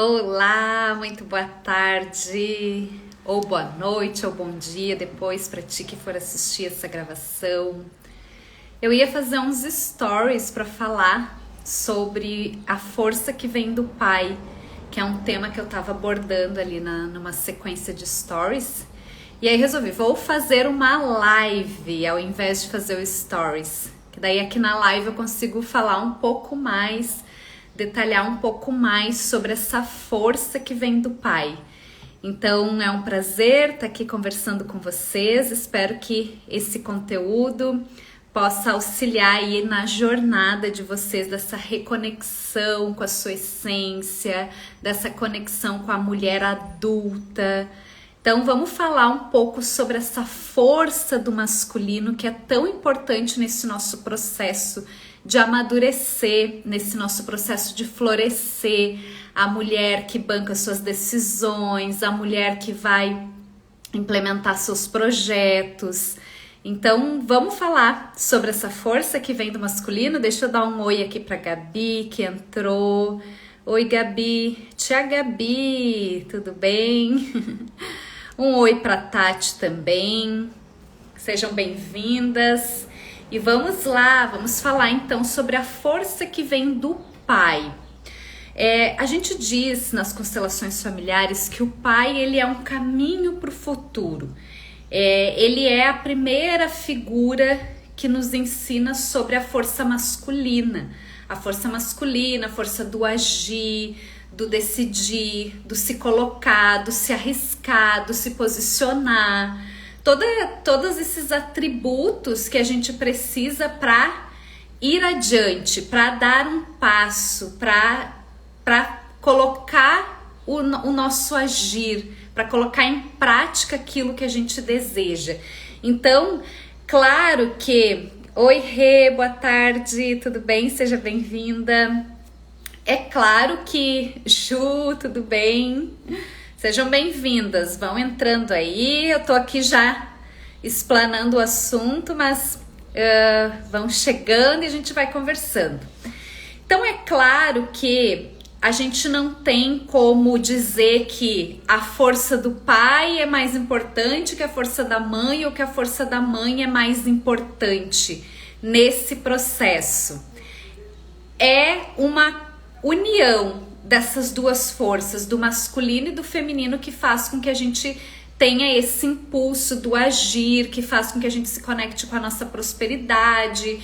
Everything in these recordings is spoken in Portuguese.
Olá, muito boa tarde, ou boa noite, ou bom dia depois para ti que for assistir essa gravação. Eu ia fazer uns stories para falar sobre a força que vem do pai, que é um tema que eu estava abordando ali numa sequência de stories. E aí resolvi, vou fazer uma live ao invés de fazer o stories, que daí aqui na live eu consigo falar um pouco mais, detalhar um pouco mais sobre essa força que vem do pai. Então é um prazer estar aqui conversando com vocês, espero que esse conteúdo possa auxiliar aí na jornada de vocês, dessa reconexão com a sua essência, dessa conexão com a mulher adulta. Então vamos falar um pouco sobre essa força do masculino que é tão importante nesse nosso processo de amadurecer, nesse nosso processo de florescer, a mulher que banca suas decisões, a mulher que vai implementar seus projetos. Então vamos falar sobre essa força que vem do masculino. Deixa eu dar um oi aqui para Gabi que entrou. Oi Gabi, tia Gabi, tudo bem? Um oi para Tati também. Sejam bem-vindas. E vamos lá, vamos falar então sobre a força que vem do pai. A gente diz nas constelações familiares que o pai ele é um caminho para o futuro. Ele é a primeira figura que nos ensina sobre a força masculina. A força do agir, do decidir, do se colocar, do se arriscar, do se posicionar. Todos esses atributos que a gente precisa para ir adiante, para dar um passo, para colocar o nosso agir, para colocar em prática aquilo que a gente deseja. Então, claro que... Oi, Rê, boa tarde, tudo bem? Seja bem-vinda. É claro que... Ju, tudo bem? Sejam bem-vindas, vão entrando aí, eu tô aqui já explanando o assunto, mas vão chegando e a gente vai conversando. Então é claro que a gente não tem como dizer que a força do pai é mais importante que a força da mãe ou que a força da mãe é mais importante nesse processo. É uma união dessas duas forças, do masculino e do feminino, que faz com que a gente tenha esse impulso do agir, que faz com que a gente se conecte com a nossa prosperidade,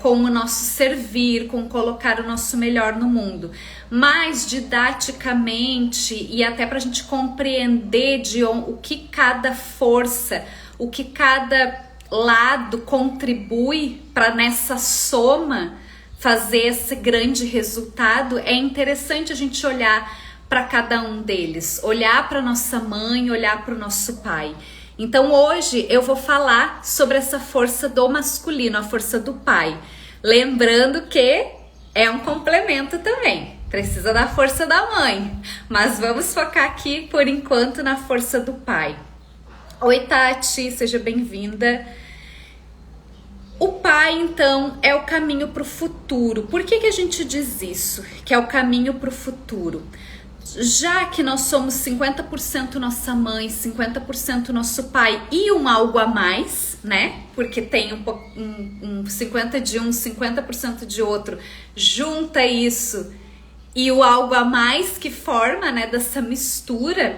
com o nosso servir, com colocar o nosso melhor no mundo. Mas didaticamente e até para a gente compreender o que cada força, o que cada lado contribui para nessa soma fazer esse grande resultado, é interessante a gente olhar para cada um deles, olhar para nossa mãe, olhar para o nosso pai. Então hoje eu vou falar sobre essa força do masculino, a força do pai. Lembrando que é um complemento também, precisa da força da mãe, mas vamos focar aqui por enquanto na força do pai. Oi Tati, seja bem-vinda. O pai, então, é o caminho para o futuro. Por que a gente diz isso? Que é o caminho para o futuro? Já que nós somos 50% nossa mãe, 50% nosso pai e um algo a mais, né? Porque tem um 50% de um, 50% de outro. Junta isso e o algo a mais que forma, né, dessa mistura.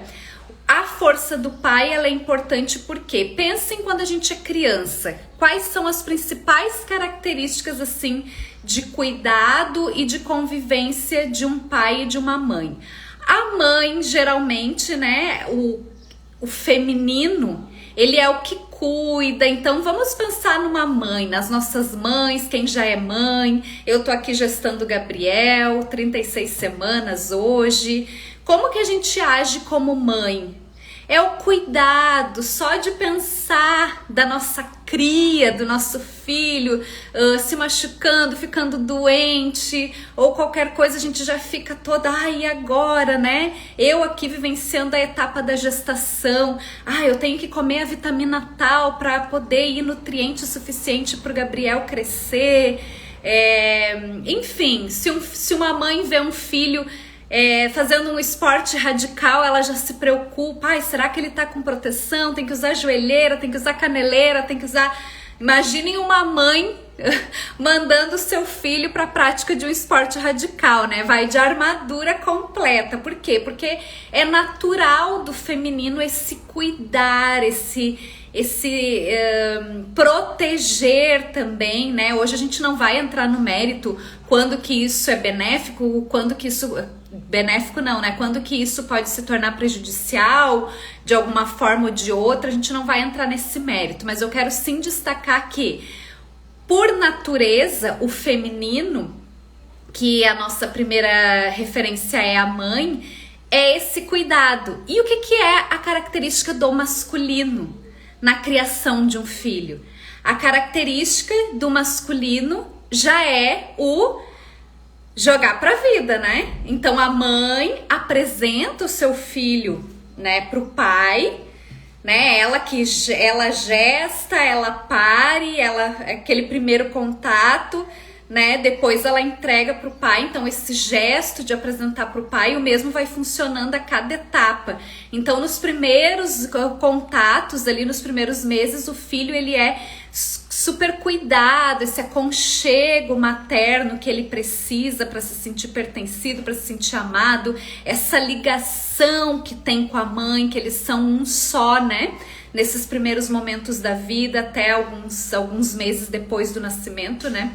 A força do pai ela é importante porque pensem quando a gente é criança, quais são as principais características assim de cuidado e de convivência de um pai e de uma mãe. A mãe geralmente, né, o feminino, ele é o que cuida. Então vamos pensar numa mãe, nas nossas mães, quem já é mãe. Eu tô aqui gestando o Gabriel, 36 semanas hoje. Como que a gente age como mãe? É o cuidado, só de pensar da nossa cria, do nosso filho se machucando, ficando doente ou qualquer coisa, a gente já fica toda, e agora, né? Eu aqui vivenciando a etapa da gestação, eu tenho que comer a vitamina tal para poder ir nutriente suficiente para o Gabriel crescer. Enfim, se uma mãe vê um filho fazendo um esporte radical, ela já se preocupa. Ai, será que ele tá com proteção? Tem que usar joelheira, tem que usar caneleira, tem que usar... Imaginem uma mãe mandando seu filho para a prática de um esporte radical, né? Vai de armadura completa. Por quê? Porque é natural do feminino esse cuidar, esse proteger também, né? Hoje a gente não vai entrar no mérito quando que isso é benéfico, quando que isso... Benéfico não, né? Quando que isso pode se tornar prejudicial de alguma forma ou de outra, a gente não vai entrar nesse mérito, mas eu quero sim destacar que, por natureza, o feminino, que a nossa primeira referência é a mãe, é esse cuidado. E o que é a característica do masculino na criação de um filho? A característica do masculino já é o jogar pra vida, né? Então a mãe apresenta o seu filho, né, pro pai, né? Ela gesta, ela pare, aquele primeiro contato, né? Depois ela entrega pro pai. Então esse gesto de apresentar pro pai, o mesmo vai funcionando a cada etapa. Então nos primeiros contatos ali, nos primeiros meses, o filho ele é super cuidado, esse aconchego materno que ele precisa para se sentir pertencido, para se sentir amado, essa ligação que tem com a mãe, que eles são um só, né? Nesses primeiros momentos da vida, até alguns meses depois do nascimento, né?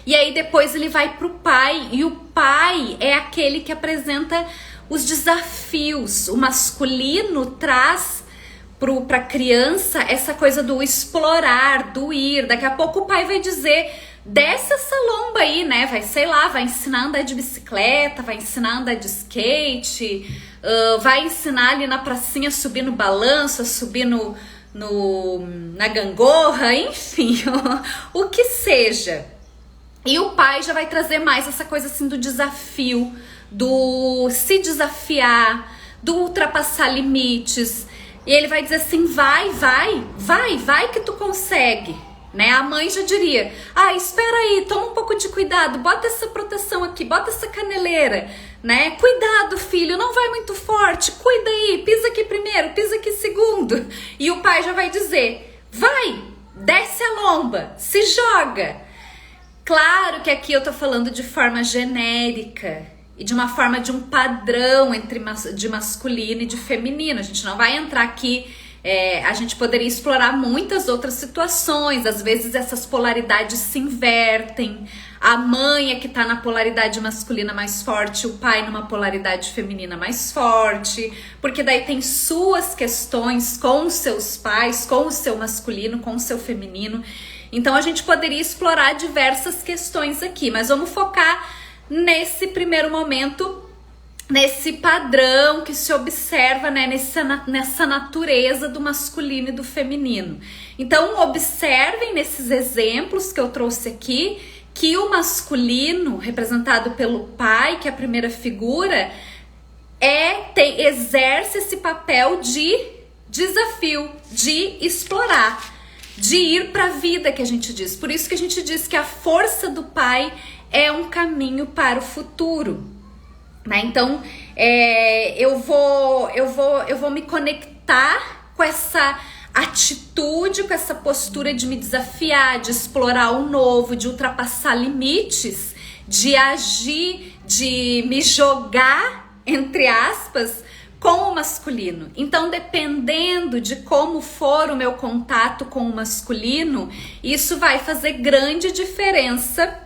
E aí depois ele vai pro pai, e o pai é aquele que apresenta os desafios. O masculino traz para a criança essa coisa do explorar, do ir. Daqui a pouco o pai vai dizer, desce essa lomba aí, né? Vai ensinar a andar de bicicleta, vai ensinar a andar de skate, vai ensinar ali na pracinha a subir no balanço, a subir na gangorra, enfim, o que seja. E o pai já vai trazer mais essa coisa assim do desafio, do se desafiar, do ultrapassar limites. E ele vai dizer assim, vai que tu consegue, né? A mãe já diria, espera aí, toma um pouco de cuidado, bota essa proteção aqui, bota essa caneleira, né? Cuidado, filho, não vai muito forte, cuida aí, pisa aqui primeiro, pisa aqui segundo. E o pai já vai dizer, vai, desce a lomba, se joga. Claro que aqui eu tô falando de forma genérica, e de uma forma de um padrão de masculino e de feminino. A gente não vai entrar aqui, a gente poderia explorar muitas outras situações, às vezes essas polaridades se invertem, a mãe é que tá na polaridade masculina mais forte, o pai numa polaridade feminina mais forte, porque daí tem suas questões com os seus pais, com o seu masculino, com o seu feminino. Então a gente poderia explorar diversas questões aqui, mas vamos focar nesse primeiro momento, nesse padrão que se observa, né, nessa natureza do masculino e do feminino. Então observem nesses exemplos que eu trouxe aqui, que o masculino, representado pelo pai, que é a primeira figura, exerce esse papel de desafio, de explorar, de ir para a vida, que a gente diz. Por isso que a gente diz que a força do pai é um caminho para o futuro, né? Então, eu vou me conectar com essa atitude, com essa postura de me desafiar, de explorar o novo, de ultrapassar limites, de agir, de me jogar, entre aspas, com o masculino. Então, dependendo de como for o meu contato com o masculino, isso vai fazer grande diferença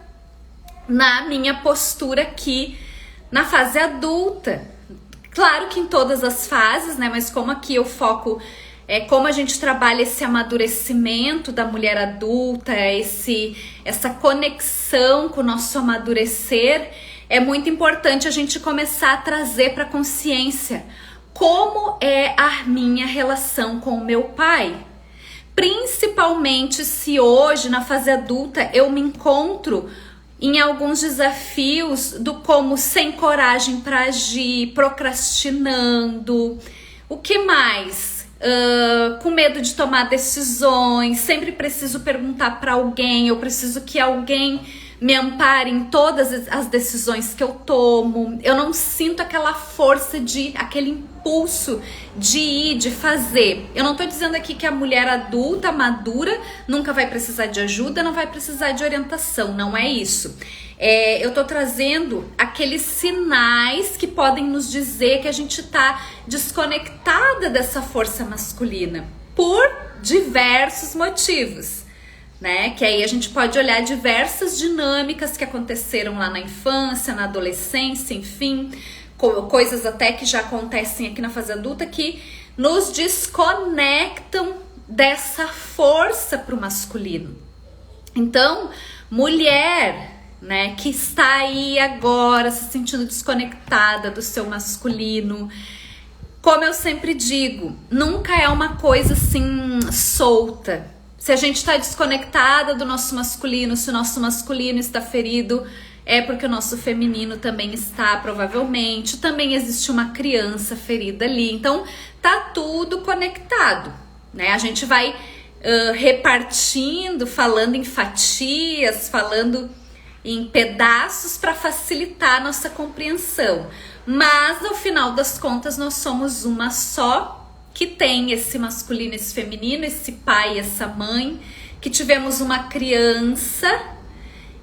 na minha postura aqui na fase adulta. Claro que em todas as fases, né? Mas como aqui eu foco como a gente trabalha esse amadurecimento da mulher adulta, essa conexão com o nosso amadurecer, é muito importante a gente começar a trazer para a consciência como é a minha relação com o meu pai. Principalmente se hoje, na fase adulta, eu me encontro em alguns desafios do como sem coragem para agir, procrastinando, o que mais? Com medo de tomar decisões, sempre preciso perguntar para alguém, eu preciso que alguém me ampara em todas as decisões que eu tomo. Eu não sinto aquela força aquele impulso de ir, de fazer. Eu não tô dizendo aqui que a mulher adulta, madura, nunca vai precisar de ajuda, não vai precisar de orientação, não é isso. Eu tô trazendo aqueles sinais que podem nos dizer que a gente tá desconectada dessa força masculina por diversos motivos, né? Que aí a gente pode olhar diversas dinâmicas que aconteceram lá na infância, na adolescência, enfim, coisas até que já acontecem aqui na fase adulta que nos desconectam dessa força pro masculino. Então, mulher, né, que está aí agora se sentindo desconectada do seu masculino, como eu sempre digo, nunca é uma coisa assim solta. Se a gente está desconectada do nosso masculino, se o nosso masculino está ferido, é porque o nosso feminino também está, provavelmente. Também existe uma criança ferida ali. Então, tá tudo conectado, né? A gente vai repartindo, falando em fatias, falando em pedaços para facilitar a nossa compreensão. Mas, ao final das contas, nós somos uma só, que tem esse masculino, esse feminino, esse pai, essa mãe, que tivemos uma criança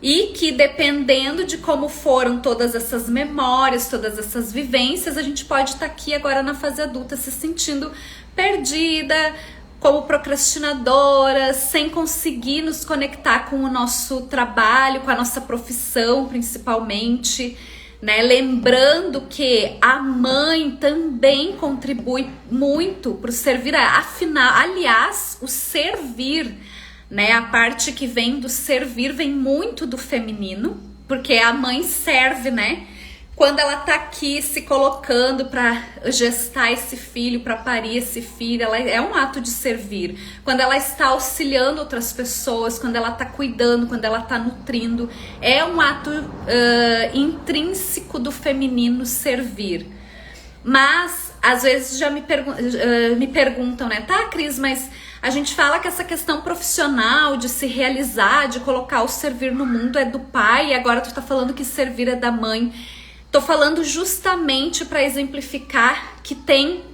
e que, dependendo de como foram todas essas memórias, todas essas vivências, a gente pode estar aqui agora na fase adulta se sentindo perdida, como procrastinadora, sem conseguir nos conectar com o nosso trabalho, com a nossa profissão principalmente, né? Lembrando que a mãe também contribui muito para o servir, afinal, aliás, o servir, né? A parte que vem do servir vem muito do feminino, porque a mãe serve, né? Quando ela tá aqui se colocando para gestar esse filho, para parir esse filho, ela é um ato de servir. Quando ela está auxiliando outras pessoas, quando ela tá cuidando, quando ela tá nutrindo, é um ato intrínseco do feminino servir. Mas às vezes já me perguntam, né? Tá, Cris, mas a gente fala que essa questão profissional de se realizar, de colocar o servir no mundo é do pai, e agora tu tá falando que servir é da mãe. Tô falando justamente para exemplificar que tem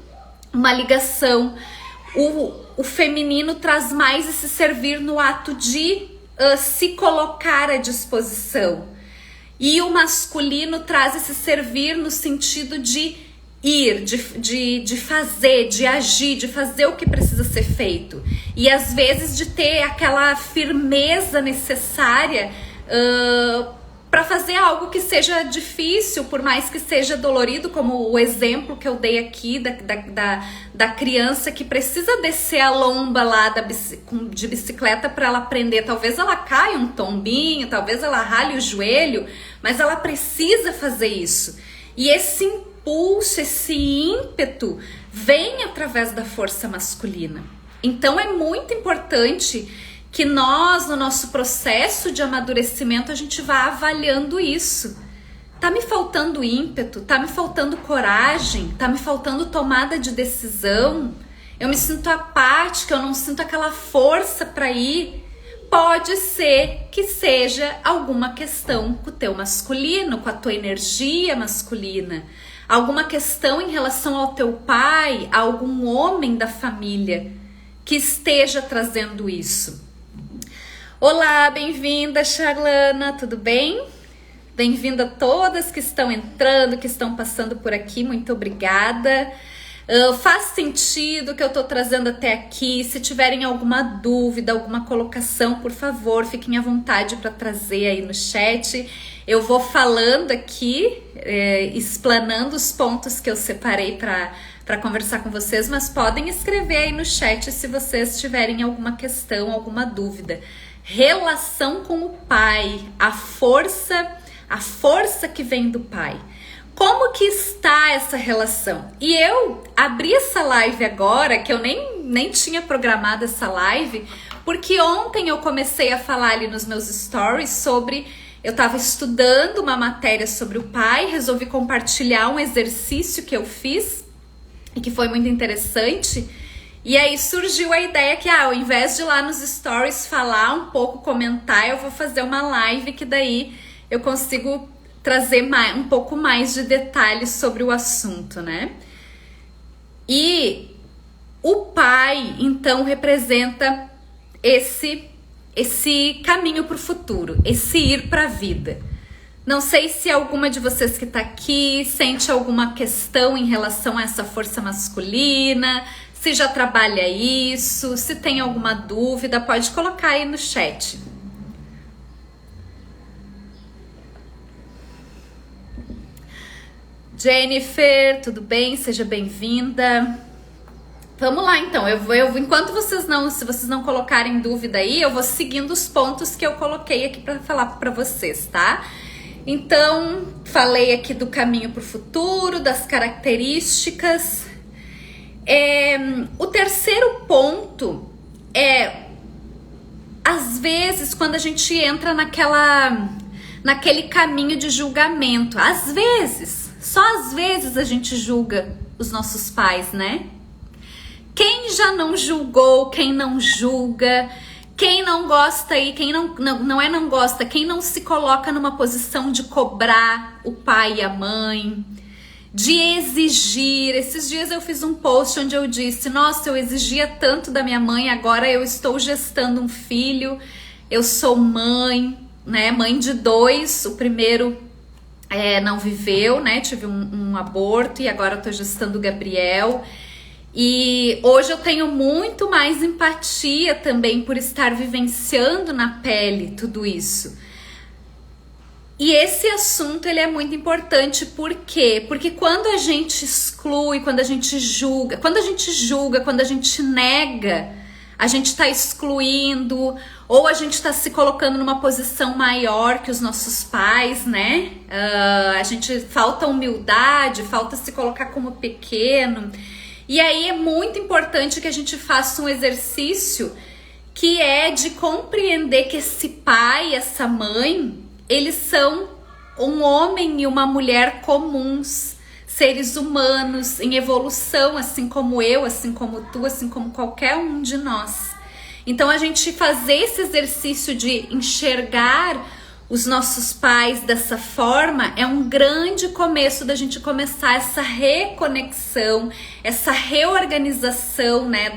uma ligação. O feminino traz mais esse servir no ato de se colocar à disposição. E o masculino traz esse servir no sentido de ir, de fazer, de agir, de fazer o que precisa ser feito. E às vezes de ter aquela firmeza necessária para fazer algo que seja difícil, por mais que seja dolorido, como o exemplo que eu dei aqui da criança que precisa descer a lomba lá de bicicleta para ela aprender. Talvez ela caia um tombinho, talvez ela rale o joelho, mas ela precisa fazer isso. E esse impulso, esse ímpeto vem através da força masculina. Então é muito importante que nós, no nosso processo de amadurecimento, a gente vá avaliando isso. Tá me faltando ímpeto? Tá me faltando coragem? Tá me faltando tomada de decisão? Eu me sinto apática, eu não sinto aquela força para ir? Pode ser que seja alguma questão com o teu masculino, com a tua energia masculina. Alguma questão em relação ao teu pai, a algum homem da família que esteja trazendo isso. Olá, bem-vinda, Charlana, tudo bem? Bem-vinda a todas que estão entrando, que estão passando por aqui, muito obrigada. Faz sentido o que eu tô trazendo até aqui? Se tiverem alguma dúvida, alguma colocação, por favor, fiquem à vontade para trazer aí no chat. Eu vou falando aqui, explanando os pontos que eu separei para conversar com vocês, mas podem escrever aí no chat se vocês tiverem alguma questão, alguma dúvida. Relação com o pai, a força que vem do pai. Como que está essa relação? E eu abri essa live agora, que eu nem tinha programado essa live, porque ontem eu comecei a falar ali nos meus stories sobre... Eu estava estudando uma matéria sobre o pai, resolvi compartilhar um exercício que eu fiz e que foi muito interessante. E aí surgiu a ideia que, ao invés de ir lá nos stories falar um pouco, comentar, eu vou fazer uma live que daí eu consigo trazer um pouco mais de detalhes sobre o assunto, né? E o pai, então, representa esse caminho para o futuro, esse ir para a vida. Não sei se alguma de vocês que está aqui sente alguma questão em relação a essa força masculina, se já trabalha isso, se tem alguma dúvida, pode colocar aí no chat. Jennifer, tudo bem? Seja bem-vinda. Vamos lá, então. Enquanto se vocês não colocarem dúvida aí, eu vou seguindo os pontos que eu coloquei aqui para falar para vocês, tá? Então, falei aqui do caminho para o futuro, das características. O terceiro ponto é, às vezes, quando a gente entra naquele caminho de julgamento, às vezes, só às vezes a gente julga os nossos pais, né? Quem já não julgou, quem não julga, quem não gosta e quem não gosta, quem não se coloca numa posição de cobrar o pai e a mãe, de exigir. Esses dias eu fiz um post onde eu disse, nossa, eu exigia tanto da minha mãe, agora eu estou gestando um filho, eu sou mãe, né, mãe de 2, o primeiro não viveu, né, tive um aborto e agora eu tô gestando o Gabriel. E hoje eu tenho muito mais empatia também por estar vivenciando na pele tudo isso. E esse assunto, ele é muito importante, por quê? Porque quando a gente exclui, quando a gente julga, quando a gente nega, a gente está excluindo, ou a gente está se colocando numa posição maior que os nossos pais, né? Falta humildade, falta se colocar como pequeno. E aí é muito importante que a gente faça um exercício que é de compreender que esse pai, essa mãe, eles são um homem e uma mulher comuns, seres humanos em evolução, assim como eu, assim como tu, assim como qualquer um de nós. Então a gente fazer esse exercício de enxergar os nossos pais dessa forma é um grande começo da gente começar essa reconexão, essa reorganização, né,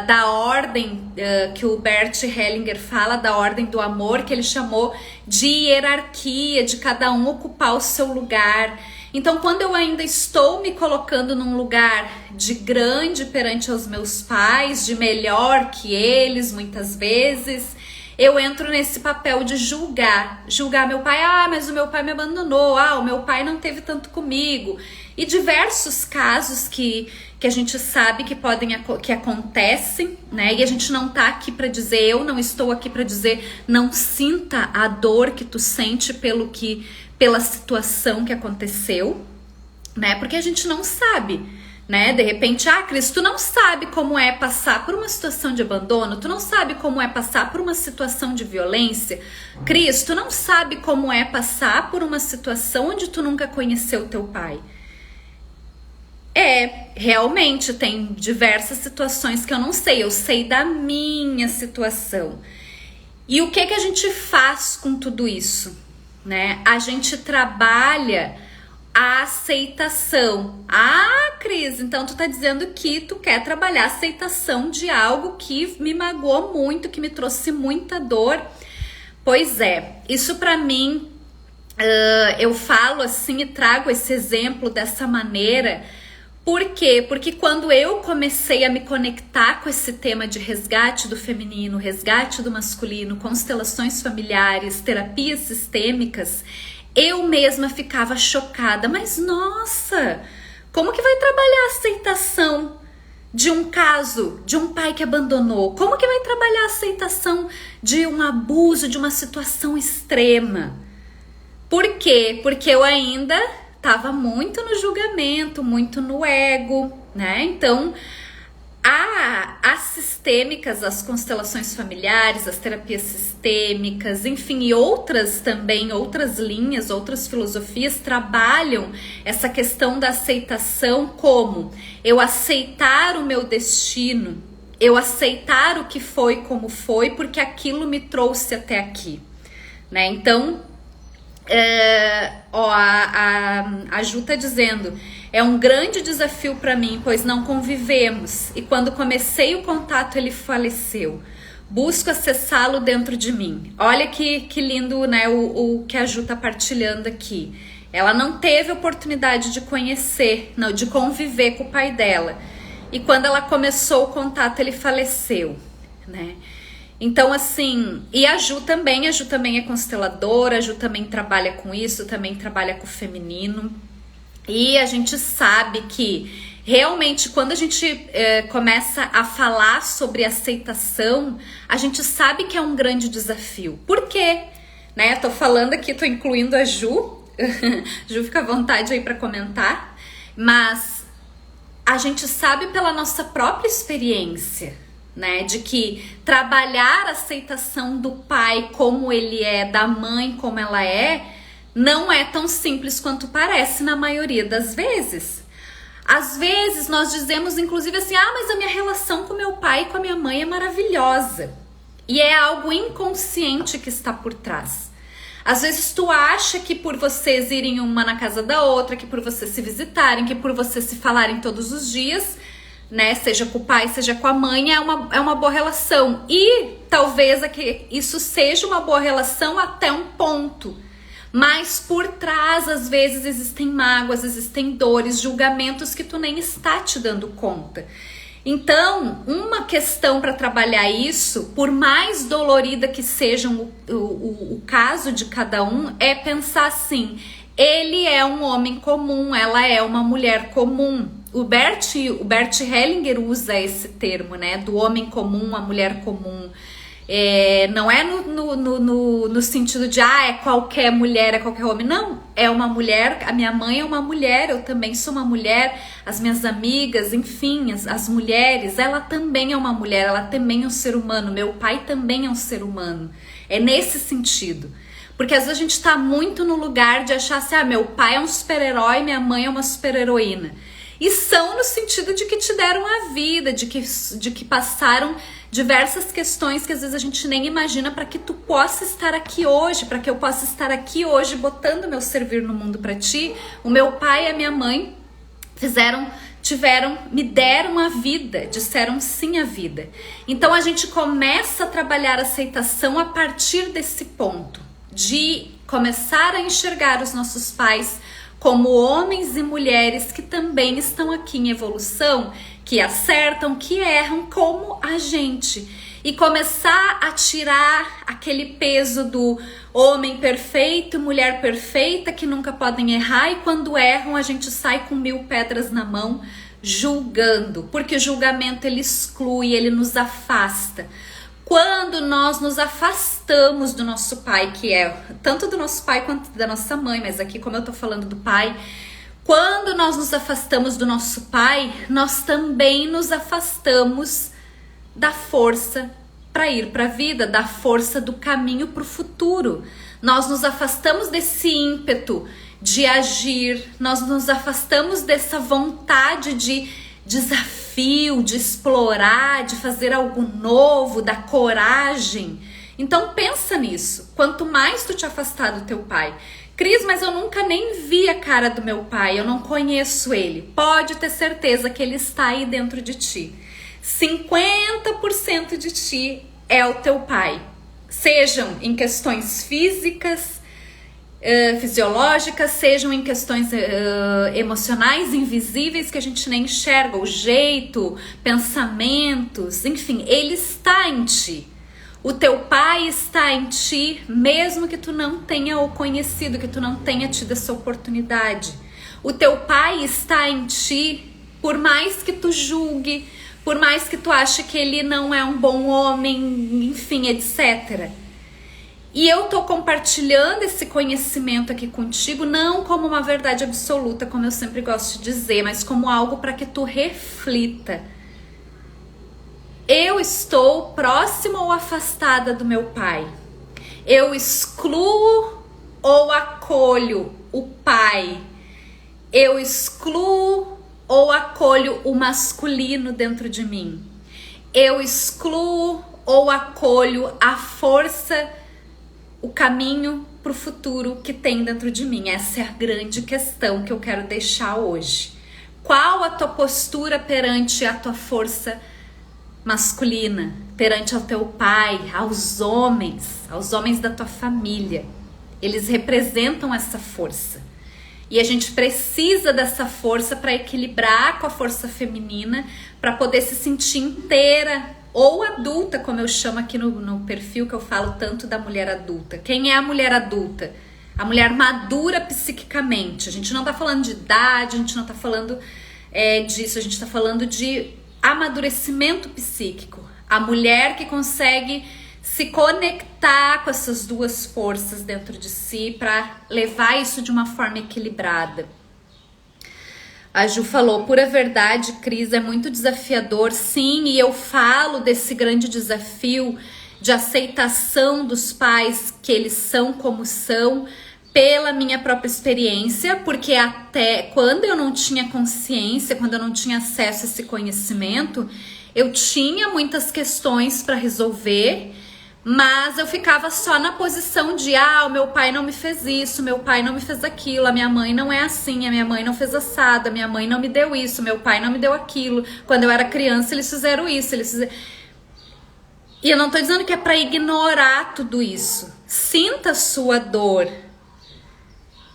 da ordem que o Bert Hellinger fala, da ordem do amor, que ele chamou de hierarquia, de cada um ocupar o seu lugar. Então, quando eu ainda estou me colocando num lugar de grande perante aos meus pais, de melhor que eles, muitas vezes, eu entro nesse papel de julgar meu pai. Mas o meu pai me abandonou, o meu pai não teve tanto comigo. E diversos casos que a gente sabe que acontecem, né? E a gente não tá aqui para dizer, eu não estou aqui para dizer, não sinta a dor que tu sente pela situação que aconteceu, né? Porque a gente não sabe, né? De repente, Cris, tu não sabe como é passar por uma situação de abandono, tu não sabe como é passar por uma situação de violência, Cris, tu não sabe como é passar por uma situação onde tu nunca conheceu teu pai. Realmente tem diversas situações que eu não sei, eu sei da minha situação. E o que a gente faz com tudo isso, né? A gente trabalha a aceitação. Cris, então tu tá dizendo que tu quer trabalhar a aceitação de algo que me magoou muito, que me trouxe muita dor. Pois é, isso pra mim, eu falo assim e trago esse exemplo dessa maneira. Por quê? Porque quando eu comecei a me conectar com esse tema de resgate do feminino, resgate do masculino, constelações familiares, terapias sistêmicas, eu mesma ficava chocada. Mas nossa, como que vai trabalhar a aceitação de um caso, de um pai que abandonou? Como que vai trabalhar a aceitação de um abuso, de uma situação extrema? Por quê? Porque eu ainda estava muito no julgamento, muito no ego, né? Então, As sistêmicas, as constelações familiares, as terapias sistêmicas, enfim, e outras também, outras linhas, outras filosofias trabalham essa questão da aceitação como eu aceitar o meu destino, eu aceitar o que foi como foi, porque aquilo me trouxe até aqui, né? Então, a Ju tá dizendo: é um grande desafio para mim, pois não convivemos. E quando comecei o contato, ele faleceu. Busco acessá-lo dentro de mim. Olha que lindo, né, o que a Ju tá partilhando aqui. Ela não teve oportunidade de conhecer, não, de conviver com o pai dela. E quando ela começou o contato, ele faleceu, né? Então, assim, e a Ju também é consteladora, a Ju também trabalha com isso, também trabalha com o feminino. E a gente sabe que realmente quando a gente começa a falar sobre aceitação, a gente sabe que é um grande desafio. Por quê? Né? Tô falando aqui, tô incluindo a Ju. Ju, fica à vontade aí para comentar. Mas a gente sabe pela nossa própria experiência, né, de que trabalhar a aceitação do pai como ele é, da mãe como ela é, não é tão simples quanto parece na maioria das vezes. Às vezes nós dizemos inclusive assim: mas a minha relação com meu pai e com a minha mãe é maravilhosa. E é algo inconsciente que está por trás. Às vezes tu acha que por vocês irem uma na casa da outra, que por vocês se visitarem, que por vocês se falarem todos os dias, né, seja com o pai, seja com a mãe, é uma boa relação. E talvez isso seja uma boa relação até um ponto. Mas por trás, às vezes, existem mágoas, existem dores, julgamentos que tu nem está te dando conta. Então, uma questão para trabalhar isso, por mais dolorida que seja o caso de cada um, é pensar assim: ele é um homem comum, ela é uma mulher comum. O Bert Hellinger usa esse termo, né? Do homem comum, a mulher comum. Não é no sentido de é qualquer mulher, é qualquer homem. Não, é uma mulher. A minha mãe é uma mulher, eu também sou uma mulher. As minhas amigas, enfim, as mulheres, ela também é uma mulher, ela também é um ser humano. Meu pai também é um ser humano. É nesse sentido. Porque às vezes a gente tá muito no lugar de achar assim: meu pai é um super-herói, minha mãe é uma super-heroína. E são no sentido de que te deram a vida, de que passaram diversas questões que às vezes a gente nem imagina, para que tu possa estar aqui hoje, para que eu possa estar aqui hoje botando meu servir no mundo para ti. O meu pai e a minha mãe me deram a vida, disseram sim à vida. Então a gente começa a trabalhar a aceitação a partir desse ponto, de começar a enxergar os nossos pais como homens e mulheres que também estão aqui em evolução, que acertam, que erram como a gente. E começar a tirar aquele peso do homem perfeito, mulher perfeita, que nunca podem errar, e quando erram a gente sai com 1000 pedras na mão, julgando. Porque o julgamento ele exclui, ele nos afasta. Quando nós nos afastamos do nosso pai, que é tanto do nosso pai quanto da nossa mãe, mas aqui como eu tô falando do pai, quando nós nos afastamos do nosso pai, nós também nos afastamos da força para ir para a vida, da força do caminho para o futuro. Nós nos afastamos desse ímpeto de agir, nós nos afastamos dessa vontade de desafio, de explorar, de fazer algo novo, da coragem. Então pensa nisso. Quanto mais tu te afastar do teu pai: Cris, mas eu nunca nem vi a cara do meu pai, eu não conheço ele. Pode ter certeza que ele está aí dentro de ti. 50% de ti é o teu pai. Sejam em questões físicas, fisiológicas, sejam em questões emocionais, invisíveis, que a gente nem enxerga, o jeito, pensamentos, enfim, ele está em ti. O teu pai está em ti, mesmo que tu não tenha o conhecido, que tu não tenha tido essa oportunidade. O teu pai está em ti, por mais que tu julgue, por mais que tu ache que ele não é um bom homem, enfim, etc. E eu tô compartilhando esse conhecimento aqui contigo, não como uma verdade absoluta, como eu sempre gosto de dizer, mas como algo para que tu reflita. Eu estou próxima ou afastada do meu pai? Eu excluo ou acolho o pai? Eu excluo ou acolho o masculino dentro de mim? Eu excluo ou acolho a força, o caminho para o futuro que tem dentro de mim? Essa é a grande questão que eu quero deixar hoje. Qual a tua postura perante a tua força masculina, perante ao teu pai, aos homens da tua família? Eles representam essa força. E a gente precisa dessa força para equilibrar com a força feminina, para poder se sentir inteira ou adulta, como eu chamo aqui no perfil, que eu falo tanto da mulher adulta. Quem é a mulher adulta? A mulher madura psiquicamente. A gente não tá falando de idade, a gente não tá falando disso, a gente tá falando de amadurecimento psíquico. A mulher que consegue se conectar com essas duas forças dentro de si para levar isso de uma forma equilibrada. A Ju falou, pura verdade, Cris, é muito desafiador, sim, e eu falo desse grande desafio de aceitação dos pais, que eles são como são, pela minha própria experiência, porque até quando eu não tinha consciência, quando eu não tinha acesso a esse conhecimento, eu tinha muitas questões para resolver, mas eu ficava só na posição de, o meu pai não me fez isso, meu pai não me fez aquilo, a minha mãe não é assim, a minha mãe não fez assado, a minha mãe não me deu isso, meu pai não me deu aquilo, quando eu era criança eles fizeram isso, E eu não tô dizendo que é pra ignorar tudo isso. Sinta a sua dor.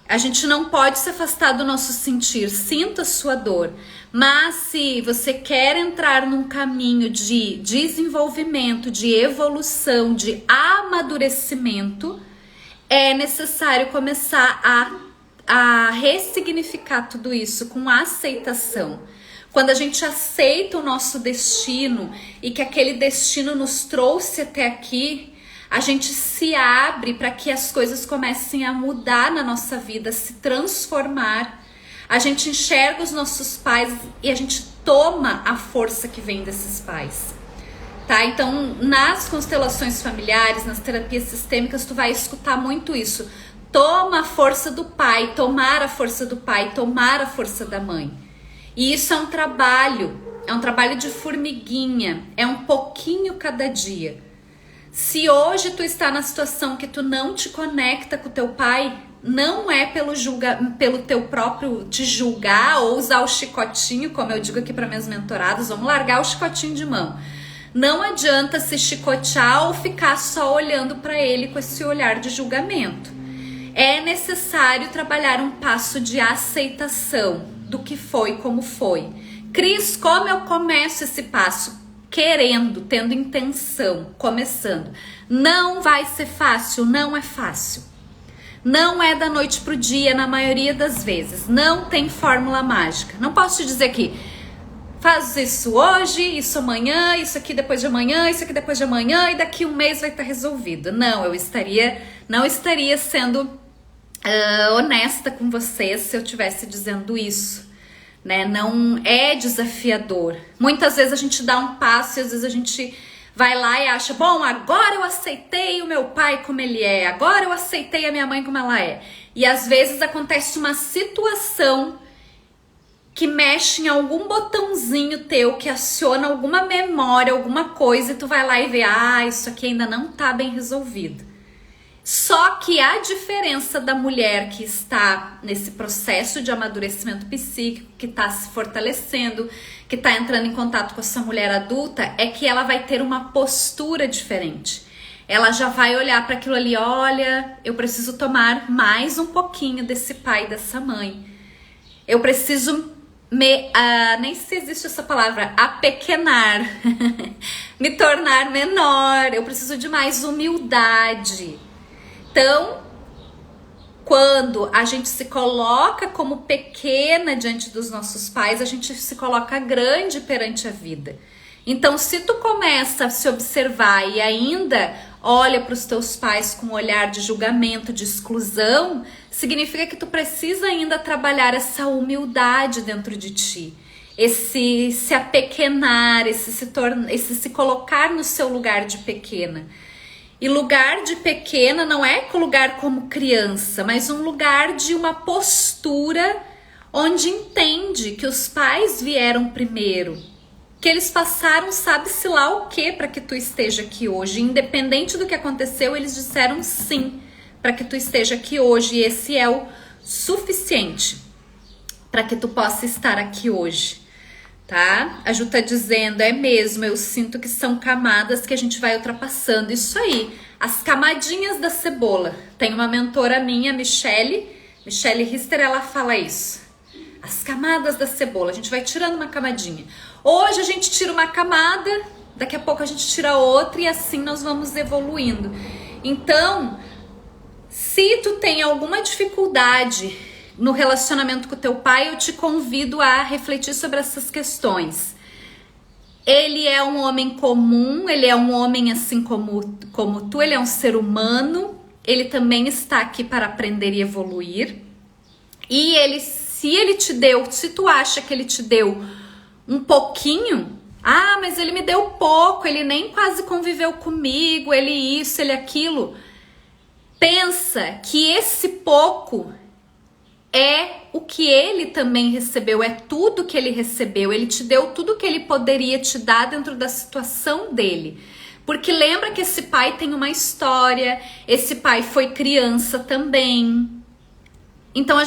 A gente não pode se afastar do nosso sentir, sinta a sua dor. Mas se você quer entrar num caminho de desenvolvimento, de evolução, de amadurecimento, é necessário começar a ressignificar tudo isso com aceitação. Quando a gente aceita o nosso destino e que aquele destino nos trouxe até aqui, a gente se abre para que as coisas comecem a mudar na nossa vida, se transformar. A gente enxerga os nossos pais e a gente toma a força que vem desses pais, tá? Então, nas constelações familiares, nas terapias sistêmicas, tu vai escutar muito isso. Toma a força do pai, tomar a força do pai, tomar a força da mãe. E isso é um trabalho de formiguinha, é um pouquinho cada dia. Se hoje tu está na situação que tu não te conecta com o teu pai, não é pelo teu próprio te julgar ou usar o chicotinho, como eu digo aqui para minhas mentoradas, vamos largar o chicotinho de mão. Não adianta se chicotear ou ficar só olhando para ele com esse olhar de julgamento. É necessário trabalhar um passo de aceitação do que foi, como foi. Cris, como eu começo esse passo? Querendo, tendo intenção, começando. Não vai ser fácil, não é fácil. Não é da noite pro dia, na maioria das vezes. Não tem fórmula mágica. Não posso te dizer que faz isso hoje, isso amanhã, isso aqui depois de amanhã, isso aqui depois de amanhã e daqui um mês vai estar resolvido. Não, não estaria sendo honesta com vocês se eu estivesse dizendo isso. Né? Não é desafiador. Muitas vezes a gente dá um passo e às vezes a gente vai lá e acha, bom, agora eu aceitei o meu pai como ele é, agora eu aceitei a minha mãe como ela é. E às vezes acontece uma situação que mexe em algum botãozinho teu, que aciona alguma memória, alguma coisa, e tu vai lá e vê, isso aqui ainda não tá bem resolvido. Só que a diferença da mulher que está nesse processo de amadurecimento psíquico, que está se fortalecendo, que está entrando em contato com essa mulher adulta, é que ela vai ter uma postura diferente. Ela já vai olhar para aquilo ali, olha, eu preciso tomar mais um pouquinho desse pai e dessa mãe. Eu preciso nem sei se existe essa palavra, apequenar, me tornar menor, eu preciso de mais humildade. Então, quando a gente se coloca como pequena diante dos nossos pais, a gente se coloca grande perante a vida. Então, se tu começa a se observar e ainda olha para os teus pais com um olhar de julgamento, de exclusão, significa que tu precisa ainda trabalhar essa humildade dentro de ti. esse se apequenar, esse se colocar no seu lugar de pequena. E lugar de pequena não é lugar como criança, mas um lugar de uma postura onde entende que os pais vieram primeiro, que eles passaram sabe-se lá o que para que tu esteja aqui hoje. Independente do que aconteceu, eles disseram sim para que tu esteja aqui hoje. E esse é o suficiente para que tu possa estar aqui hoje, tá? A Ju tá dizendo, é mesmo, eu sinto que são camadas que a gente vai ultrapassando. Isso aí, as camadinhas da cebola. Tem uma mentora minha, Michele Rister, ela fala isso. As camadas da cebola, a gente vai tirando uma camadinha. Hoje a gente tira uma camada, daqui a pouco a gente tira outra e assim nós vamos evoluindo. Então, se tu tem alguma dificuldade no relacionamento com o teu pai, eu te convido a refletir sobre essas questões. Ele é um homem comum, ele é um homem assim como tu, ele é um ser humano, ele também está aqui para aprender e evoluir. E se tu acha que ele te deu um pouquinho, mas ele me deu pouco, ele nem quase conviveu comigo, ele isso, ele aquilo. Pensa que esse pouco é o que ele também recebeu, é tudo que ele recebeu. Ele te deu tudo que ele poderia te dar dentro da situação dele. Porque lembra que esse pai tem uma história, esse pai foi criança também. Então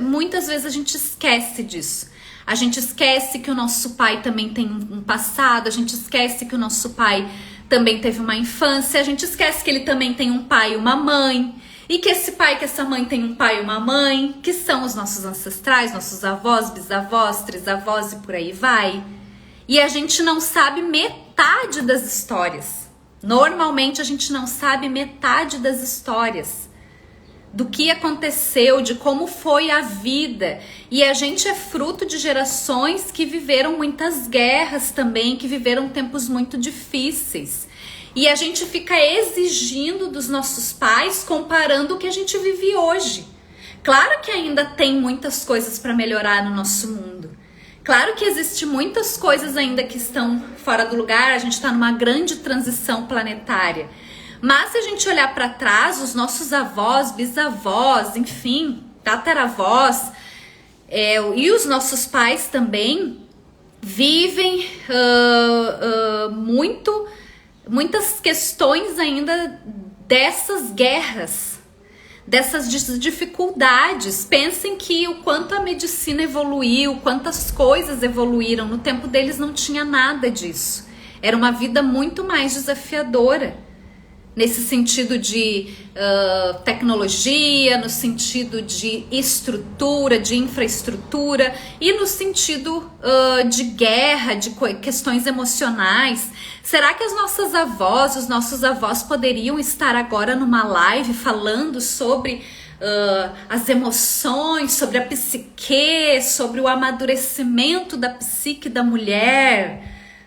muitas vezes a gente esquece disso. A gente esquece que o nosso pai também tem um passado, a gente esquece que o nosso pai também teve uma infância, a gente esquece que ele também tem um pai e uma mãe. E que esse pai, que essa mãe tem um pai e uma mãe, que são os nossos ancestrais, nossos avós, bisavós, trisavós e por aí vai. E a gente não sabe metade das histórias. Normalmente a gente não sabe metade das histórias. Do que aconteceu, de como foi a vida. E a gente é fruto de gerações que viveram muitas guerras também, que viveram tempos muito difíceis. E a gente fica exigindo dos nossos pais, comparando o que a gente vive hoje. Claro que ainda tem muitas coisas para melhorar no nosso mundo. Claro que existem muitas coisas ainda que estão fora do lugar, a gente está numa grande transição planetária. Mas se a gente olhar para trás, os nossos avós, bisavós, enfim, tataravós, e os nossos pais também vivem muitas questões ainda dessas guerras, dessas dificuldades. Pensem que o quanto a medicina evoluiu, quantas coisas evoluíram. No tempo deles não tinha nada disso. Era uma vida muito mais desafiadora. Nesse sentido de tecnologia, no sentido de estrutura, de infraestrutura e no sentido de guerra, de questões emocionais. Será que as nossas avós, os nossos avós poderiam estar agora numa live falando sobre as emoções, sobre a psique, sobre o amadurecimento da psique da mulher,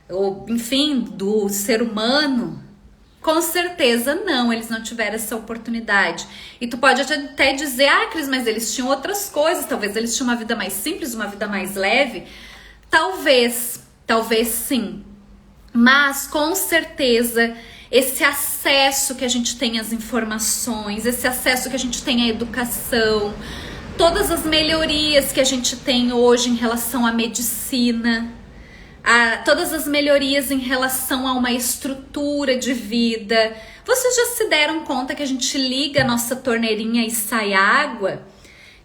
ou enfim, do ser humano? Com certeza não, eles não tiveram essa oportunidade. E tu pode até dizer, Cris, mas eles tinham outras coisas, talvez eles tinham uma vida mais simples, uma vida mais leve. Talvez sim. Mas com certeza esse acesso que a gente tem às informações, esse acesso que a gente tem à educação, todas as melhorias que a gente tem hoje em relação à medicina, todas as melhorias em relação a uma estrutura de vida. Vocês já se deram conta que a gente liga a nossa torneirinha e sai água?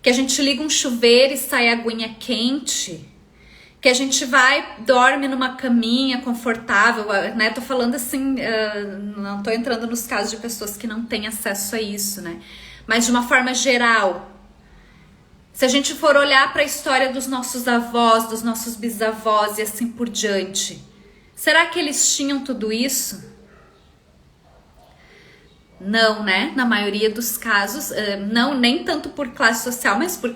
Que a gente liga um chuveiro e sai aguinha quente? Que a gente dorme numa caminha confortável, né? Tô falando assim, não tô entrando nos casos de pessoas que não têm acesso a isso, né? Mas de uma forma geral, se a gente for olhar para a história dos nossos avós, dos nossos bisavós e assim por diante, será que eles tinham tudo isso? Não, né? Na maioria dos casos, não, nem tanto por classe social, mas por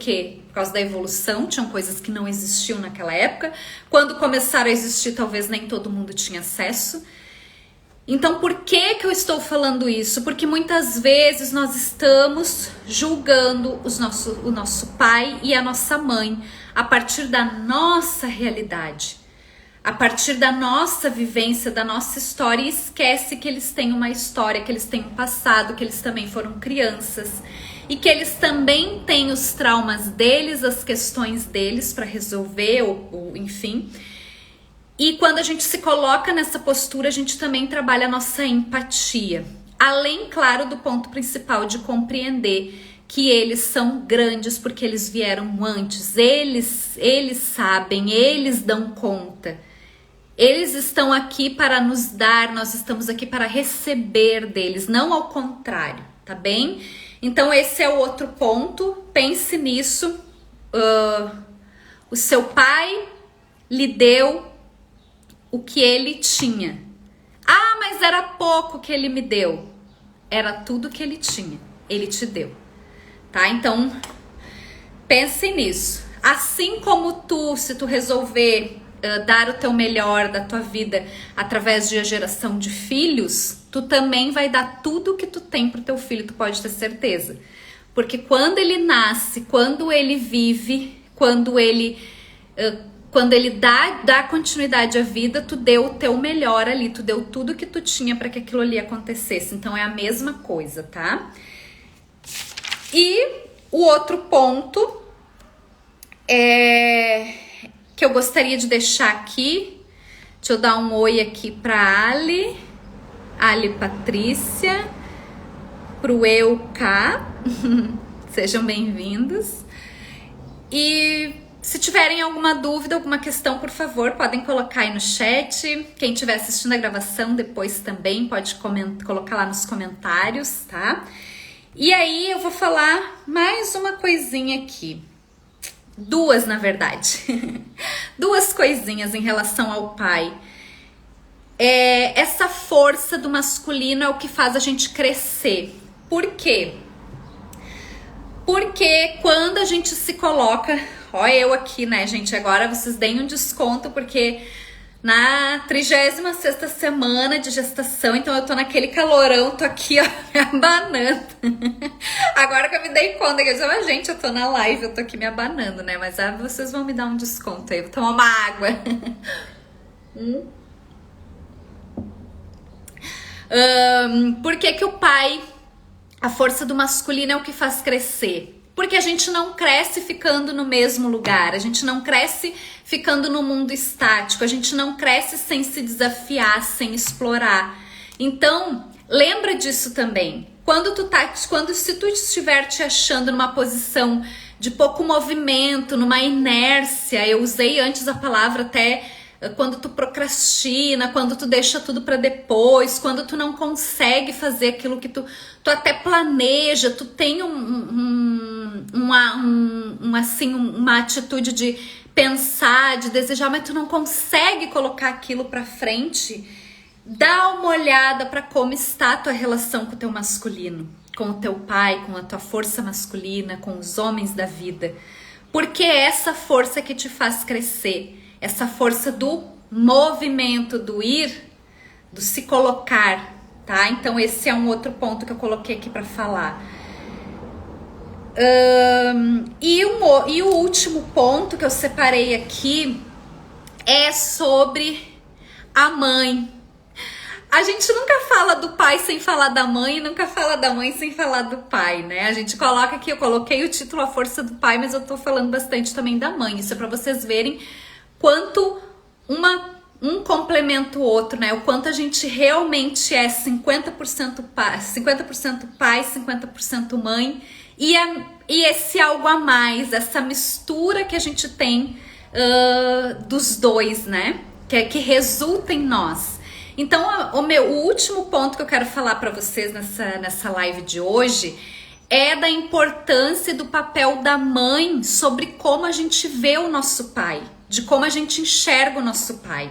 causa da evolução, tinham coisas que não existiam naquela época. Quando começaram a existir, talvez nem todo mundo tinha acesso. Então, por que eu estou falando isso? Porque muitas vezes nós estamos julgando o nosso pai e a nossa mãe a partir da nossa realidade, a partir da nossa vivência, da nossa história, e esquece que eles têm uma história, que eles têm um passado, que eles também foram crianças e que eles também têm os traumas deles, as questões deles para resolver, ou enfim. E quando a gente se coloca nessa postura, a gente também trabalha a nossa empatia. Além, claro, do ponto principal de compreender que eles são grandes porque eles vieram antes, eles sabem, eles dão conta. Eles estão aqui para nos dar, nós estamos aqui para receber deles, não ao contrário, tá bem? Então esse é o outro ponto, pense nisso. O seu pai lhe deu o que ele tinha. Ah, mas era pouco que ele me deu. Era tudo que ele tinha, ele te deu, tá? Então pense nisso. Assim como tu, se tu resolver dar o teu melhor da tua vida através de a geração de filhos, tu também vai dar tudo o que tu tem pro teu filho, tu pode ter certeza. Porque quando ele nasce, quando ele vive, quando ele dá continuidade à vida, tu deu o teu melhor ali, tu deu tudo que tu tinha para que aquilo ali acontecesse. Então é a mesma coisa, tá? E o outro ponto que eu gostaria de deixar aqui, deixa eu dar um oi aqui pra Ali Patrícia, pro Euka, sejam bem-vindos. E se tiverem alguma dúvida, alguma questão, por favor, podem colocar aí no chat. Quem estiver assistindo a gravação depois também pode colocar lá nos comentários, tá? E aí eu vou falar mais uma coisinha aqui. Duas, na verdade. Duas coisinhas em relação ao pai. Essa força do masculino é o que faz a gente crescer. Por quê? Porque quando a gente se coloca... Ó, eu aqui, né, gente? Agora vocês deem um desconto, porque na 36ª semana de gestação, então eu tô naquele calorão, tô aqui, ó, me abanando. Agora que eu me dei conta, que eu disse, gente, eu tô na live, eu tô aqui me abanando, né? Mas vocês vão me dar um desconto aí, vou tomar uma água. Por que o pai, a força do masculino é o que faz crescer? Porque a gente não cresce ficando no mesmo lugar, a gente não cresce ficando no mundo estático, a gente não cresce sem se desafiar, sem explorar. Então, lembra disso também. Se tu estiver te achando numa posição de pouco movimento, numa inércia, eu usei antes a palavra até quando tu procrastina, quando tu deixa tudo para depois, quando tu não consegue fazer aquilo que tu até planeja, tu tem uma atitude de pensar, de desejar, mas tu não consegue colocar aquilo para frente. Dá uma olhada para como está a tua relação com o teu masculino, com o teu pai, com a tua força masculina, com os homens da vida. Porque é essa força que te faz crescer. Essa força do movimento, do ir, do se colocar, tá? Então esse é um outro ponto que eu coloquei aqui para falar. E o último ponto que eu separei aqui é sobre a mãe. A gente nunca fala do pai sem falar da mãe e nunca fala da mãe sem falar do pai, né? A gente coloca aqui, eu coloquei o título A Força do Pai, mas eu tô falando bastante também da mãe. Isso é para vocês verem quanto um complementa o outro, né? O quanto a gente realmente é 50% pai, 50% mãe, e esse algo a mais, essa mistura que a gente tem dos dois, né? Que resulta em nós. Então, o último ponto que eu quero falar para vocês nessa live de hoje é da importância do papel da mãe sobre como a gente vê o nosso pai, de como a gente enxerga o nosso pai.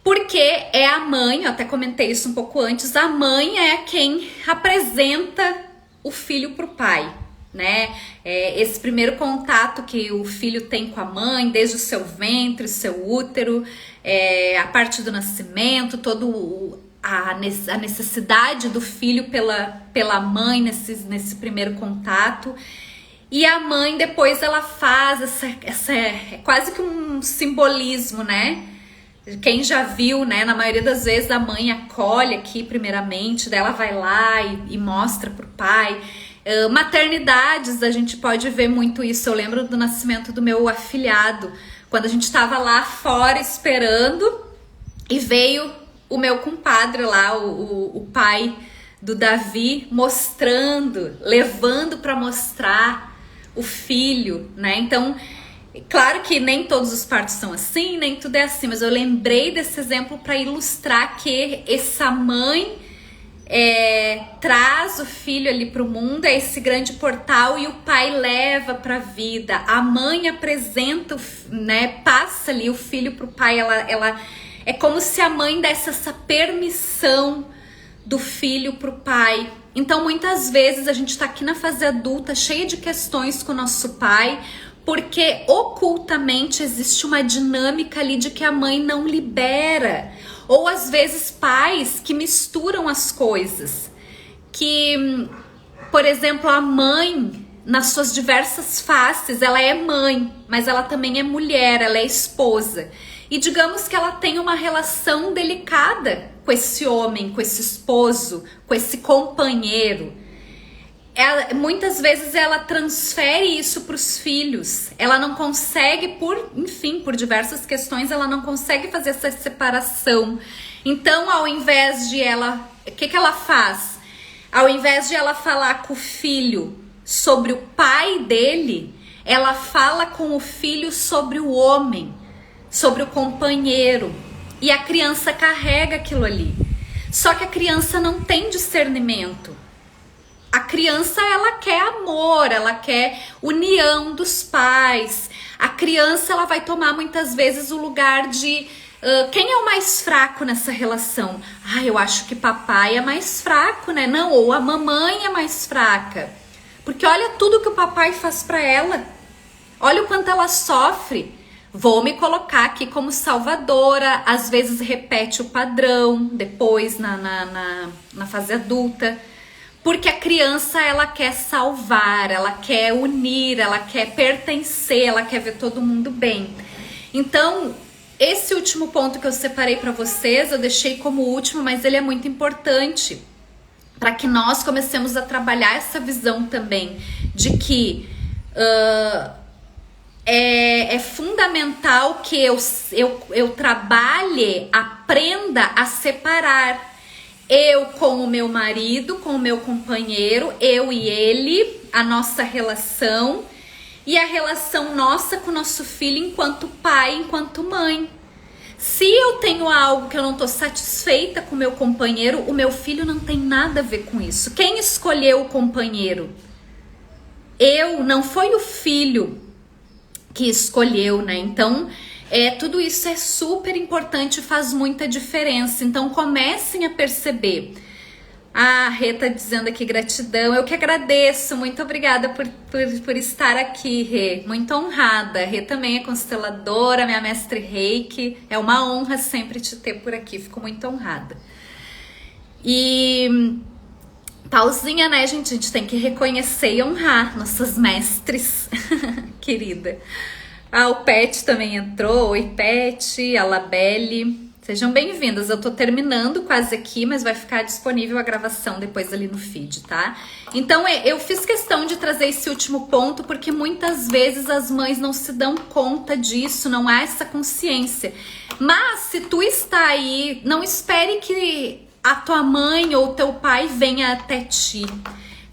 Porque é a mãe, eu até comentei isso um pouco antes, a mãe é quem apresenta o filho pro pai, né? Esse primeiro contato que o filho tem com a mãe, desde o seu ventre, o seu útero, a parte do nascimento, a necessidade do filho pela mãe nesse primeiro contato. E a mãe depois ela faz é quase que um simbolismo, né? Quem já viu, né? Na maioria das vezes a mãe acolhe aqui primeiramente, daí ela vai lá e mostra pro pai. Maternidades, a gente pode ver muito isso. Eu lembro do nascimento do meu afilhado, quando a gente estava lá fora esperando e veio o meu compadre lá, o pai do Davi, mostrando, levando para mostrar o filho, né? Então, claro que nem todos os partos são assim, nem tudo é assim, mas eu lembrei desse exemplo para ilustrar que essa mãe traz o filho ali para o mundo, é esse grande portal, e o pai leva para a vida. A mãe apresenta, né, passa ali o filho para o pai. Ela é como se a mãe desse essa permissão do filho para o pai. Então muitas vezes a gente está aqui na fase adulta cheia de questões com o nosso pai, porque ocultamente existe uma dinâmica ali de que a mãe não libera. Ou às vezes pais que misturam as coisas. Que, por exemplo, a mãe, nas suas diversas faces, ela é mãe, mas ela também é mulher, ela é esposa. E digamos que ela tem uma relação delicada com esse homem, com esse esposo, com esse companheiro. Muitas vezes ela transfere isso para os filhos. Ela não consegue, por diversas questões, ela não consegue fazer essa separação. Então, ao invés de ela... O que ela faz? Ao invés de ela falar com o filho sobre o pai dele, ela fala com o filho sobre o homem, sobre o companheiro. E a criança carrega aquilo ali. Só que a criança não tem discernimento. A criança, ela quer amor, ela quer união dos pais. A criança, ela vai tomar muitas vezes o lugar de... quem é o mais fraco nessa relação? Eu acho que papai é mais fraco, né? Não, ou a mamãe é mais fraca. Porque olha tudo que o papai faz pra ela. Olha o quanto ela sofre. Vou me colocar aqui como salvadora. Às vezes repete o padrão depois na fase adulta. Porque a criança, ela quer salvar, ela quer unir, ela quer pertencer, ela quer ver todo mundo bem. Então, esse último ponto que eu separei para vocês, eu deixei como último, mas ele é muito importante para que nós comecemos a trabalhar essa visão também de que é fundamental que eu trabalhe, aprenda a separar. Eu com o meu marido, com o meu companheiro, eu e ele, a nossa relação, e a relação nossa com o nosso filho enquanto pai, enquanto mãe. Se eu tenho algo que eu não estou satisfeita com o meu companheiro, o meu filho não tem nada a ver com isso. Quem escolheu o companheiro? Não foi o filho que escolheu, né? Então... tudo isso é super importante e faz muita diferença. Então comecem a perceber. A Rê tá dizendo aqui gratidão. Eu que agradeço. Muito obrigada por estar aqui, Rê. Muito honrada. A Rê também é consteladora, minha mestre Reiki. É uma honra sempre te ter por aqui. Fico muito honrada. E pausinha, né, gente? A gente tem que reconhecer e honrar nossas mestres. Querida. O Pet também entrou. Oi, Pet, a Labelle. Sejam bem-vindas. Eu tô terminando quase aqui, mas vai ficar disponível a gravação depois ali no feed, tá? Então, eu fiz questão de trazer esse último ponto, porque muitas vezes as mães não se dão conta disso, não há essa consciência. Mas, se tu está aí, não espere que a tua mãe ou teu pai venha até ti.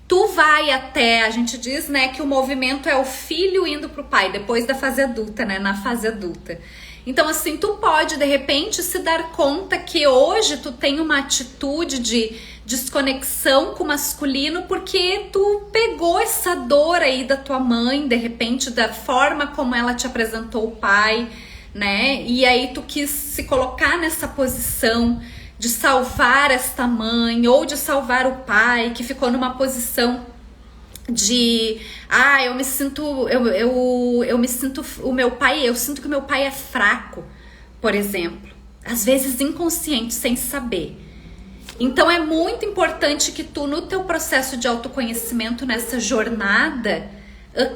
Tu vai até, a gente diz, né, que o movimento é o filho indo pro pai, depois da fase adulta, né, na fase adulta. Então, assim, tu pode, de repente, se dar conta que hoje tu tem uma atitude de desconexão com o masculino porque tu pegou essa dor aí da tua mãe, de repente, da forma como ela te apresentou o pai, né, e aí tu quis se colocar nessa posição de salvar esta mãe ou de salvar o pai que ficou numa posição de eu me sinto o meu pai, eu sinto que o meu pai é fraco, por exemplo, às vezes inconsciente, sem saber. Então é muito importante que tu, no teu processo de autoconhecimento, nessa jornada,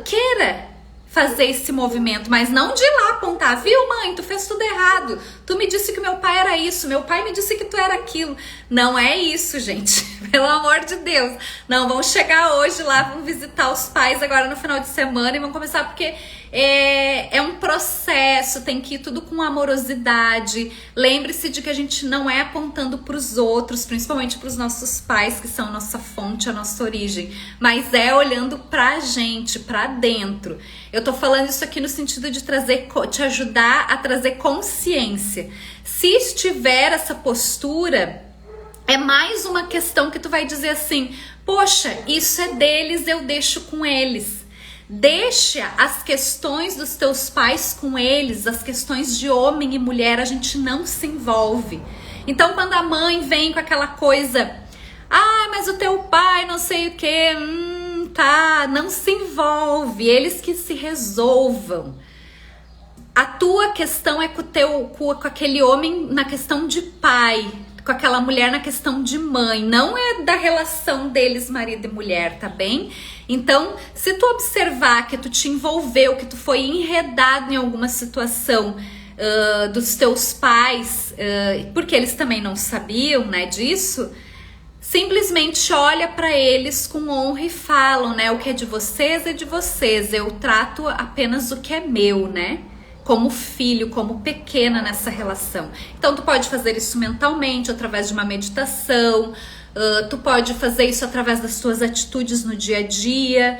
queira fazer esse movimento, mas não de ir lá apontar, viu, mãe, tu fez tudo errado, tu me disse que meu pai era isso, meu pai me disse que tu era aquilo. Não é isso, gente, pelo amor de Deus. Não, vamos chegar hoje lá, vamos visitar os pais agora no final de semana e vamos começar, porque é um processo, tem que ir tudo com amorosidade. Lembre-se de que a gente não é apontando para os outros, principalmente para os nossos pais, que são a nossa fonte, a nossa origem, mas é olhando pra gente, pra dentro. Eu tô falando isso aqui no sentido de te ajudar a trazer consciência. Se estiver essa postura, é mais uma questão que tu vai dizer assim: poxa, isso é deles, eu deixo com eles. Deixa as questões dos teus pais com eles, as questões de homem e mulher, a gente não se envolve. Então, quando a mãe vem com aquela coisa, mas o teu pai não sei o que, tá, não se envolve, eles que se resolvam. A tua questão é com aquele homem na questão de pai, com aquela mulher na questão de mãe, não é da relação deles, marido e mulher, tá bem? Então, se tu observar que tu te envolveu, que tu foi enredado em alguma situação dos teus pais, porque eles também não sabiam, né, disso, simplesmente olha para eles com honra e falam, né, o que é de vocês é de vocês, eu trato apenas o que é meu, né? Como filho, como pequena nessa relação. Então tu pode fazer isso mentalmente, através de uma meditação, tu pode fazer isso através das tuas atitudes no dia a dia,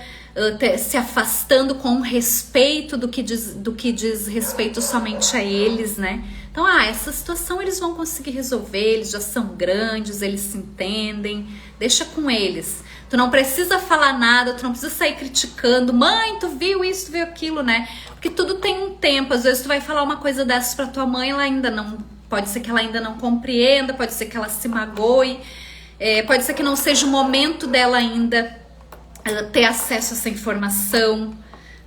se afastando com respeito do que diz respeito somente a eles, né? Então, essa situação eles vão conseguir resolver, eles já são grandes, eles se entendem, deixa com eles. Tu não precisa falar nada, tu não precisa sair criticando, mãe, tu viu isso, tu viu aquilo, né? Porque tudo tem um tempo, às vezes tu vai falar uma coisa dessas pra tua mãe, ela ainda não, pode ser que ela ainda não compreenda, pode ser que ela se magoe, pode ser que não seja o momento dela ainda ter acesso a essa informação,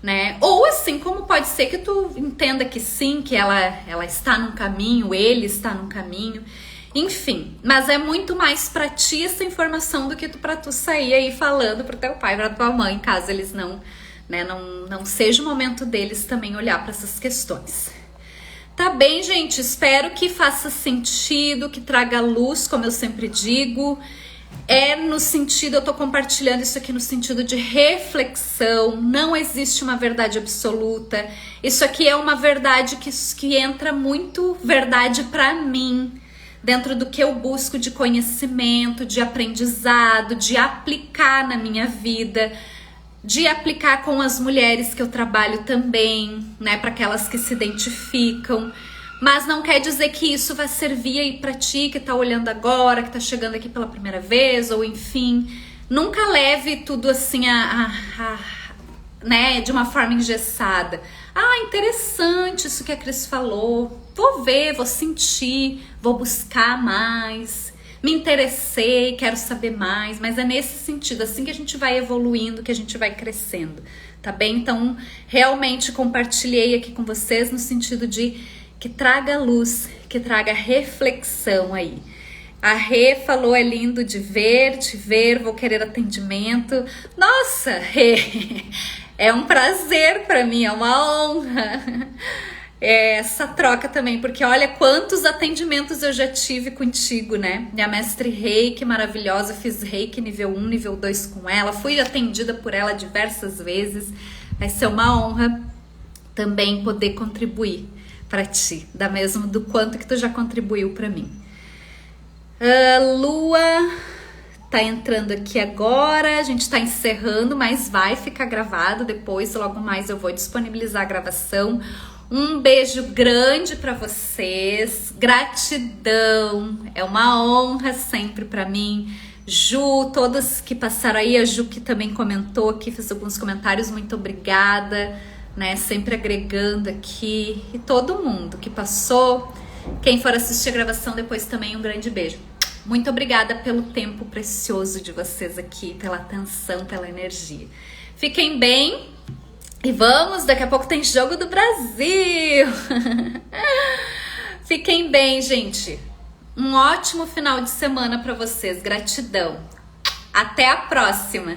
né? Ou assim, como pode ser que tu entenda que sim, que ela está num caminho, ele está num caminho, enfim, mas é muito mais pra ti essa informação do que pra tu sair aí falando pro teu pai, pra tua mãe, caso eles não, né, não seja o momento deles também olhar pra essas questões. Tá bem, gente? Espero que faça sentido, que traga luz, como eu sempre digo. Eu tô compartilhando isso aqui no sentido de reflexão, não existe uma verdade absoluta. Isso aqui é uma verdade que entra muito verdade pra mim, dentro do que eu busco de conhecimento, de aprendizado, de aplicar na minha vida, de aplicar com as mulheres que eu trabalho também, né, para aquelas que se identificam. Mas não quer dizer que isso vai servir aí pra ti que tá olhando agora, que tá chegando aqui pela primeira vez, ou enfim. Nunca leve tudo assim né, de uma forma engessada. Interessante isso que a Cris falou. Vou ver, vou sentir, vou buscar mais. Me interessei, quero saber mais. Mas é nesse sentido, assim que a gente vai evoluindo, que a gente vai crescendo, tá bem? Então, realmente compartilhei aqui com vocês no sentido de que traga luz, que traga reflexão aí. A Rê falou, é lindo de ver, te ver, vou querer atendimento. Nossa, Rê, é um prazer para mim, é uma honra essa troca também, porque olha quantos atendimentos eu já tive contigo, né? Minha mestre Reiki maravilhosa, fiz Reiki nível 1, nível 2 com ela, fui atendida por ela diversas vezes. Vai ser uma honra também poder contribuir para ti, da mesmo do quanto que tu já contribuiu para mim. Lua tá entrando aqui agora, a gente tá encerrando, mas vai ficar gravado depois, logo mais eu vou disponibilizar a gravação. Um beijo grande para vocês, gratidão, é uma honra sempre para mim. Ju, todas que passaram aí, a Ju que também comentou aqui, fez alguns comentários, muito obrigada, né, sempre agregando aqui, e todo mundo que passou, quem for assistir a gravação depois também, um grande beijo. Muito obrigada pelo tempo precioso de vocês aqui, pela atenção, pela energia. Fiquem bem e vamos, daqui a pouco tem Jogo do Brasil. Fiquem bem, gente. Um ótimo final de semana para vocês. Gratidão. Até a próxima.